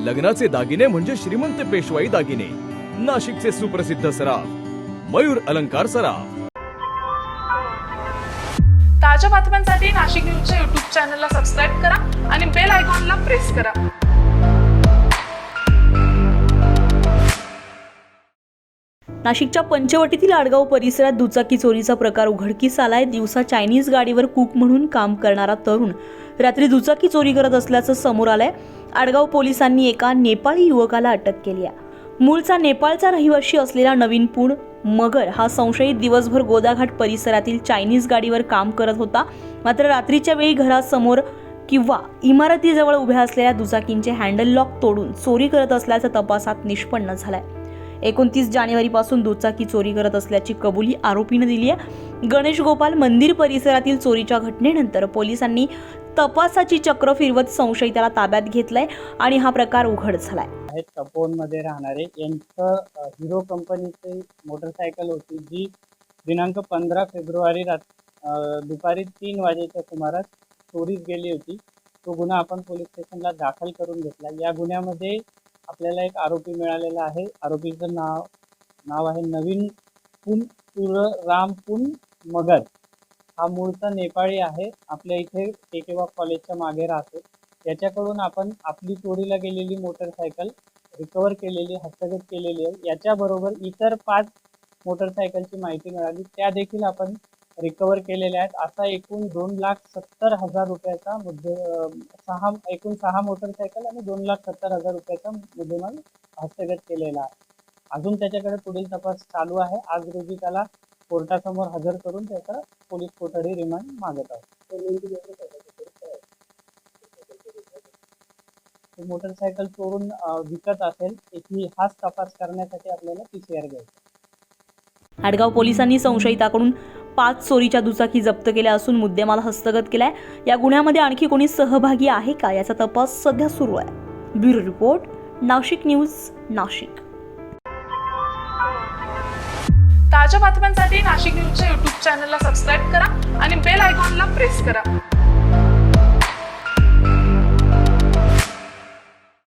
लग्नाचे दागिने म्हणजे श्रीमंत पेशवाई दागिने, नाशिकचे सुप्रसिद्ध सराफ मयूर अलंकार सराफ। ताज्या बातम्यांसाठी नाशिक न्यूजच्या YouTube चॅनलला सबस्क्राईब करा आणि बेल आयकॉनला प्रेस करा। नाशिकच्या पंचवटीतील आडगाव परिसरात दुचाकी चोरीचा प्रकार उघडकीस आलाय। दिवसा चायनीज गाडीवर कुक म्हणून काम करणारा तरुण रात्री दुचाकी चोरी करत असल्याचं समोर आलंय। आडगाव पोलिसांनी एका नेपाळी युवकाला अटक केली आहे। मूळचा नेपाळचा रहिवासी असलेला नवीन पूण मगर हा संशयित दिवसभर गोदाघाट परिसरातील चायनीज गाडीवर काम करत होता। मात्र रात्रीच्या वेळी घरासमोर किंवा इमारतीजवळ उभ्या असलेल्या दुचाकींचे हँडल लॉक तोडून चोरी करत असल्याचं तपासात निष्पन्न झालंय। 29 जानेवारीपासून दुचाकी चोरी करत असल्याची कबुली आरोपीने दिली आहे। गणेश गोपाल मंदिर परिसरातील चोरीच्या घटनेनंतर पोलिसांनी तपासाची चक्र फिरवत संशयिताला ताब्यात घेतलंय आणि हा प्रकार उघड झालाय। तपोवनमध्ये राहणारे यांचं हिरो कंपनीची मोटरसायकल होती, जी दिनांक 15 फेब्रुवारी दुपारी 3 वाजेच्या सुमारास चोरीस गेली होती। तो गुन्हा आपण पोलीस स्टेशनला दाखल करून घेतला। या गुन्ह्यामध्ये आपल्याला एक आरोपी मिळालेला आहे। आरोपीचं नाव आहे नवीन पूण रामपूण मगर। हा मूळचा नेपाळी आहे, आपल्या इथे केकेवा कॉलेजच्या मागे राहतो। याच्याकडून आपण आपली चोरीला गेलेली मोटरसायकल रिकवर केलेली, हस्तगत केलेली आहे। याच्याबरोबर इतर 5 मोटरसायकलची माहिती मिळाली, त्या देखील आपण रिकवर केलेल्या आहेत। असा एकूण 2,70,000 रुपयाचा एकूण 6 मोटरसायकल आणि 2,70,000 रुपयाचा मुद्देमाल हस्तगत केलेला आहे। अजून त्याच्याकडे पुढील तपास चालू आहे। आज रोजी त्याला कोर्टासमोर हजर करून त्याचा पोलीस कोठडी रिमांड मागत आहोत। मोटरसायकल चोरून विकत असेल हाच तपास करण्यासाठी आपल्याला PCR घ्यायचा। आडगाव पोलिसांनी संशयिताकडून 5 चोरीच्या दुचाकी जप्त केल्या असून मुद्देमाल हस्तगत केलाय। या गुन्ह्यामध्ये आणखी कोणी सहभागी आहे का याचा तपास सध्या सुरू आहे। Bureau report, Nashik news, Nashik. ताज्या बातम्यांसाठी नाशिक न्यूजच्या YouTube चॅनलला सबस्क्राईब करा आणि बेल आयकॉनला प्रेस करा।